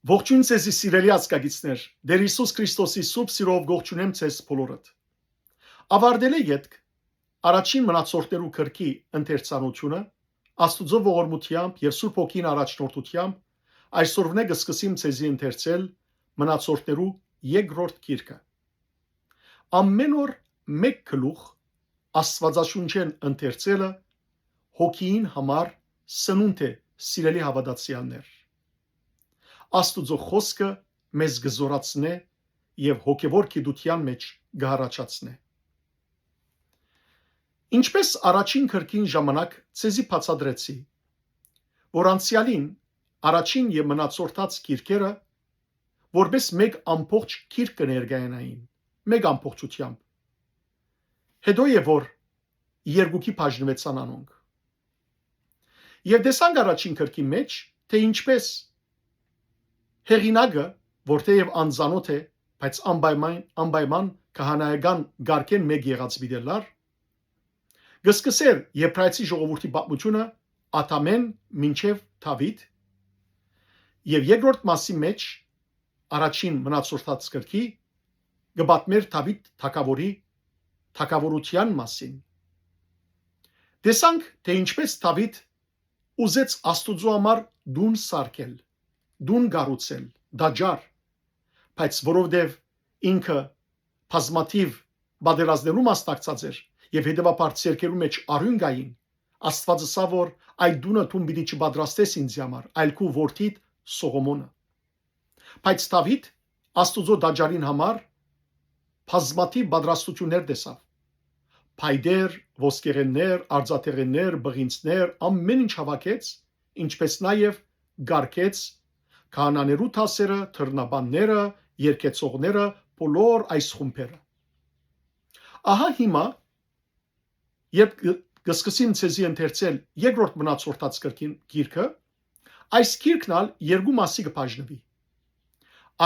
Ողջույն ձեզ սիրելի ազգագիցներ, Տեր Հիսուս Քրիստոսի սուրբ սիրով ողջունեմ ձեզ բոլորդ։ Ավարտել է յետք առաջին մնացորդներու քրքի ընթերցանությունը Աստուծո ողորմությամբ եւ Սուրբ Հոգին առաջնորդությամբ այսօրվնե կսկսեմ ձեզի ընթերցել մնացորդներու երկրորդ գիրքը։ Ամեն օր մեկ գլուխ Աստվածաշունչեն ընթերցելը հոգին համար սնունդ է, սիրելի հավատացյալներ։ Աստուծո խոսքը մեզ գզորացնե եւ հոգեվոր գիտության մեջ գահարաչացնե։ Ինչպես առաջին քրքին ժամանակ ցեզի բացադրեցի, որ անցյալին առաջին եւ մնացորդած գիրքերը որպես մեկ ամբողջ գիրք կներկայանային, մեկ ամբողջությամբ։ Հետո եւ որ երկուքի բաժնվեցան անոնք։ Եվ դեսանք առաջին քրքի մեջ, թե ինչպես հեղինակը, որտեղ անզանոթ է, բայց անպայման քահանայական գարկեն մեկ եղած վիդելար, գսկսեր Եբրայեցի ժողովրդի պատմությունը Ադամեն մինչև Դավիթ եւ երկրորդ մասի մեջ առաջին մնացորդած գրքի գբատմեր Դավիթ թագավորի թագավորության մասին։ Տեսանք, թե ինչպես Դավիթ ուզեց Աստուծո համար դուն սարքել, դուն գառուցել, դաջար, բայց որովհետև ինքը բազմաթիվ բادرազներու մասնակցած էր եւ հետեւաբար ցերկերու մեջ արյուն գային, Աստվածը սա որ այդ դունը դու պիտի չպատրաստես ինձ համար, այլ քու որդիդ Սողոմոնը։ Բայց Դավիթ Աստուծո դաջարին համար բազմաթիվ պատրաստություններ տեսավ։ Փայդեր, ոսկեղեններ, արձատեղեններ, բղինցներ, ամեն ինչ հավաքեց, ինչպես նաեւ գարկեց քահանաներու դասերը, թռնաբանները, երկեցողները, բոլոր այս խումբերը։ Ահա հիմա երբ կսկսեմ ցեզի ընթերցել երկրորդ մնացորդած գիրքը, այս գիրքն ալ երկու մասի կբաժնվի։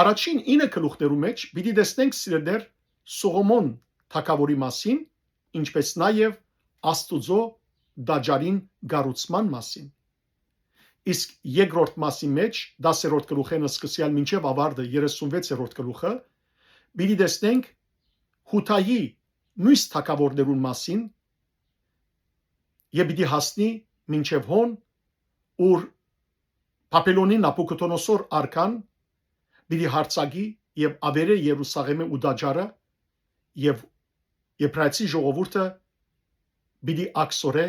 Առաջին 9 գլուխներու մեջ պիտի տեսնենք սիրելիներ Սողոմոն թագավորի մասին, ինչպես նաև Աստուծո դաջարին գառուցման մասին։ Իսկ երկրորդ մասի մեջ 10-րդ գլուխեն սկսյալ մինչև ավարտը 36-րդ գլուխը պիտի տեսնենք Հութայի մյուս թագավորներուն մասին եւ պիտի հասնի մինչև հոն, ուր Բաբելոնի Նաբուկոդոնոսոր արքան պիտի հարցակի եւ ավերե Երուսաղեմը ու դաջարը եւ Եբրայեցի ժողովուրդը պիտի ակսորե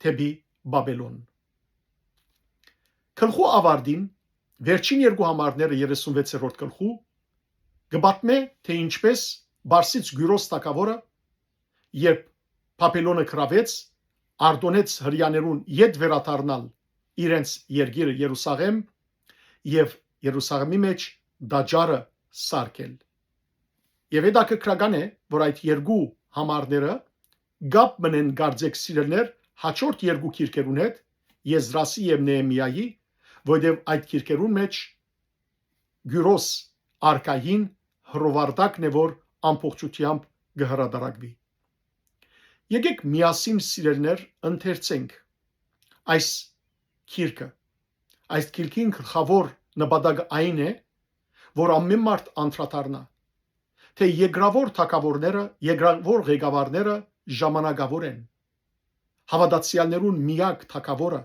թեպի Բաբելոն։ Գլխու ավարտին վերջին երկու համարները 36-րդ գլխու գբատմե թե ինչպես Բարսից Գյուրոս թագավորը երբ Բաբելոնը գրավեց արտոնեց հрьяաներուն յետ վերադառնալ իրենց երկիրը Երուսաղեմ եւ Երուսաղեմի մեջ դաջարը սարքել։ Եվ հետաքրքրական է, որ այդ երկու համարները գապ մնեն գարձեք սիրելներ հաջորդ երկու գիրքերուն հետ Եզրասի եւ Նեեմիայի, որտեղ այդ գիրքերուն մեջ Գյուրոս արքային հրովարտակն է, որ ամբողջությամբ կհրադարակվի։ Եկեք միասին սիրելներ ընթերցենք այս գիրքը։ Այս գիրքին գլխավոր նպատակը այն է, որ ամեն մարդ անդրադառնա, թե երկրավոր թագավորները, երկրավոր ղեկավարները ժամանակավոր են։ Հավատացյալներուն միակ թագավորը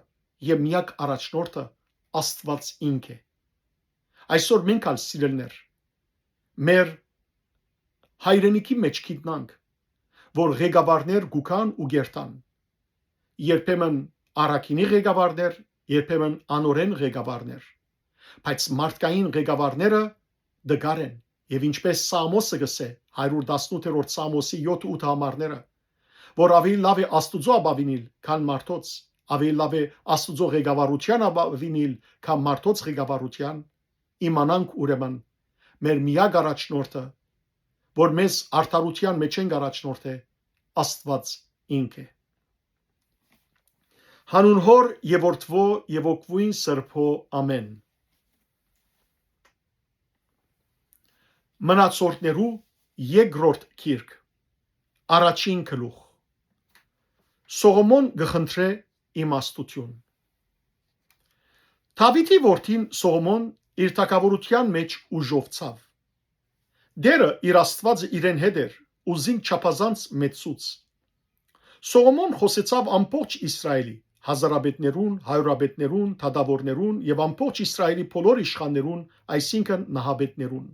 եւ միակ առաջնորդը Աստված ինք է։ Այսօր մենք ալ սիրելներ մեր հայրենիքի մեջ գիտնանք, որ ղեկավարներ գուքան ու գերտան։ Երբեմն առաքինի ղեկավարներ, երբեմն անօրեն ղեկավարներ, բայց մարդկային ղեկավարները դգար են եւ ինչպես Սամոսը գսե 118-րդ Սամոսի 7-8 համարները, որ ավելի լավ է Աստուծո ապավինել, քան մարդոց, ավելի լավ է Աստուծո ղեկավարության ապավինել, քան մարդոց ղեկավարության, իմանանք ուրեմն մեր միակ առաջնորդը, որ մեզ արդարության մեջ են առաջնորդ է, Աստված ինք է։ Հանուն Հոր եւ Որդվո եւ Օգվույն Սրբո ամեն։ Մնացորդներու երկրորդ գիրք առաջին գլուխ Սողոմոն գխնդրե իմաստություն։ Դավիթի որդին Սողոմոն իր թագավորության մեջ ուժով ցավ։ Դերը իր Աստվածը իրեն հետ էր, ուզին չափազանց մեծուց։ Սողոմոն խոսեցավ ամբողջ Իսրայելի, հազարաբետներուն, հայրաբետներուն, թադավորներուն եւ ամբողջ Իսրայելի բոլոր իշխաններուն, այսինքն նահաբետներուն։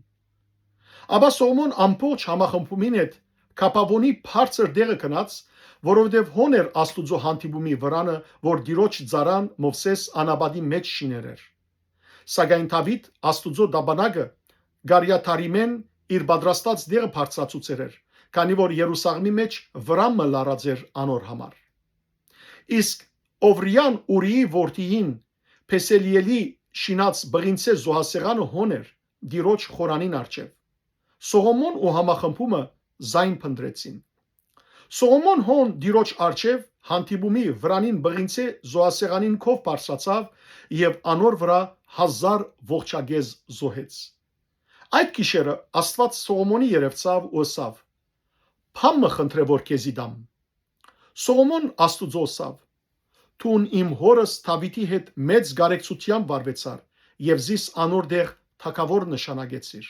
Աբա Սողոմոն ամբողջ համախմբումին հետ Կապավոնի բարձր դեղը գնաց, որովհետև հոն էր Աստուծո հանդիպումի վրանը, որ Տիրոջ ծառան Մովսես անաբադի մեջ շիներ։ Սակայն Դավիթ Աստուծո դաբանագը Գարիաթարիմեն իր պատրաստած դեղը բարձրացուցեր էր, քանի որ Երուսաղեմի մեջ վրամը լարած էր անոր համար։ Իսկ Օվրիան Ուրիի որդիին Փեսելիելի շինած բղինցե զոհասեղանը հոն էր Տիրոջ խորանին առջև։ Սողոմոն ու համախմբումը զայն փնտրեցին։ Սողոմոն հոն Տիրոջ առջև հանդիպումի վրանին բղինցե զոհասեղանին քով բարձրացավ եւ անոր վրա 1000 ողջագեզ զոհեց։ Այդ գիշերը Աստված Սողոմոնի երևցավ ու ասավ. «Փամը խնդրե որ քեզի դամ»։ Սողոմոն Աստուծո ասավ. «Տուն իմ հորս Դավիթի հետ մեծ գարեկցությամբ վարվեցար եւ զիս անոր դեղ թագավոր նշանագեցիր։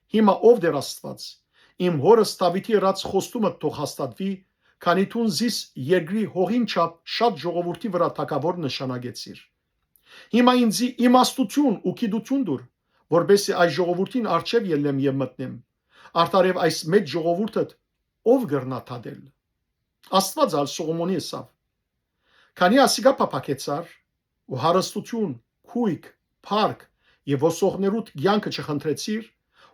Հիմա ով դեր Աստված, իմ հորս Դավիթի ըրած խոստումը թող հաստատվի, քանի տուն զիս երկրի հողին չափ շատ ժողովրդի վրա թագավոր նշանագեցիր։ Հիմա ինձի իմաստություն ու գիտություն դուր, որբեսի այս ժողովրդին առջև ելնեմ եւ մտնեմ, արդարև այս մեծ ժողովուրդը ով գրնա թադել»։ Աստված ալ Սողոմոնի ասավ. «Քանի ասիկա փափակեցար ու հարստություն, քույք, փառք եւ ոսողներուդ կյանքը չխնդրեցիր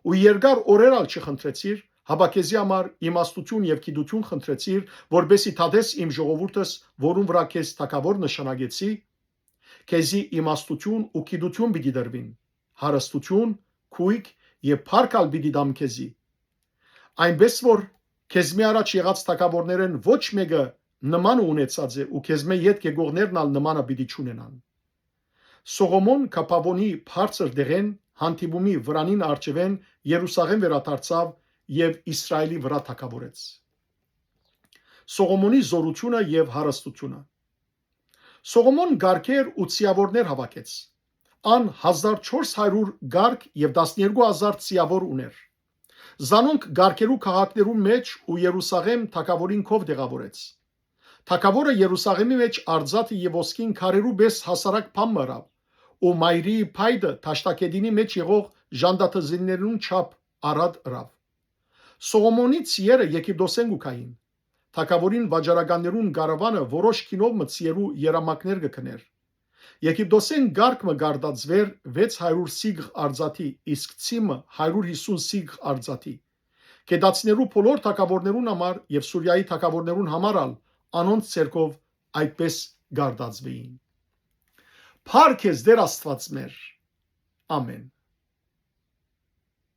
ու երկար օրեր ալ չխնդրեցիր, հապա քեզի համար իմաստություն եւ գիտություն խնդրեցիր, որբեսի թադես իմ ժողովուրդս, որուն վրա քեզ թագավոր նշանագեցի, քեզի իմաստություն ու գիտություն պիտի դրվին, հարստություն, քույք եւ փառք ալ պիտի դամ քեզի։ Այնպես որ քեզ մի առաջ եղած թագավորներեն ոչ մեկը նման ունեցած է ու քեզ մե յետ կեգողներն ալ նմանը պիտի չունենան»։ Սողոմոն Կապավոնի բարձր դեղեն հանդիպումի վրանին առջևեն Երուսաղեմ վերադարձավ եւ Իսրայելի վրա թագավորեց։ Սողոմոնի զորությունը եւ հարստությունը։ Սողոմոն գարքեր ու ցիավորներ հավաքեց։ Ան 1400 գարք եւ 12000 ցիավոր ուներ։ Զանոնք գարքերու քաղաքներու մեջ ու Երուսաղեմ թագավորին քով դեղավորեց։ Թագավորը Երուսաղեմի մեջ արձաթը եւ ոսկին քարերու պես հասարակ փամ մռավ ու մայրի փայդը Թաշտակեդինի մեջ եղող ժանդաթզիններուն չափ արad ըրավ։ Սողոմոնի ցիերը Եգիպտոսեն գուքային։ Թագավորին վաճառականներուն գարավանը որոշ քինով մցիերու երամակներ գքներ։ Եգիպտոսեն գարկ մը գարդածվեր 600 սիգղ արձաթի, իսկ ցիմը 150 սիգղ արձաթի։ Կեդացներու բոլոր թագավորներուն համար եւ Սուրիայի թագավորներուն համար ալ անոնց ցերկով այդպես գարդածվեին։ Փառք ես Տեր Աստված մեր։ Ամեն։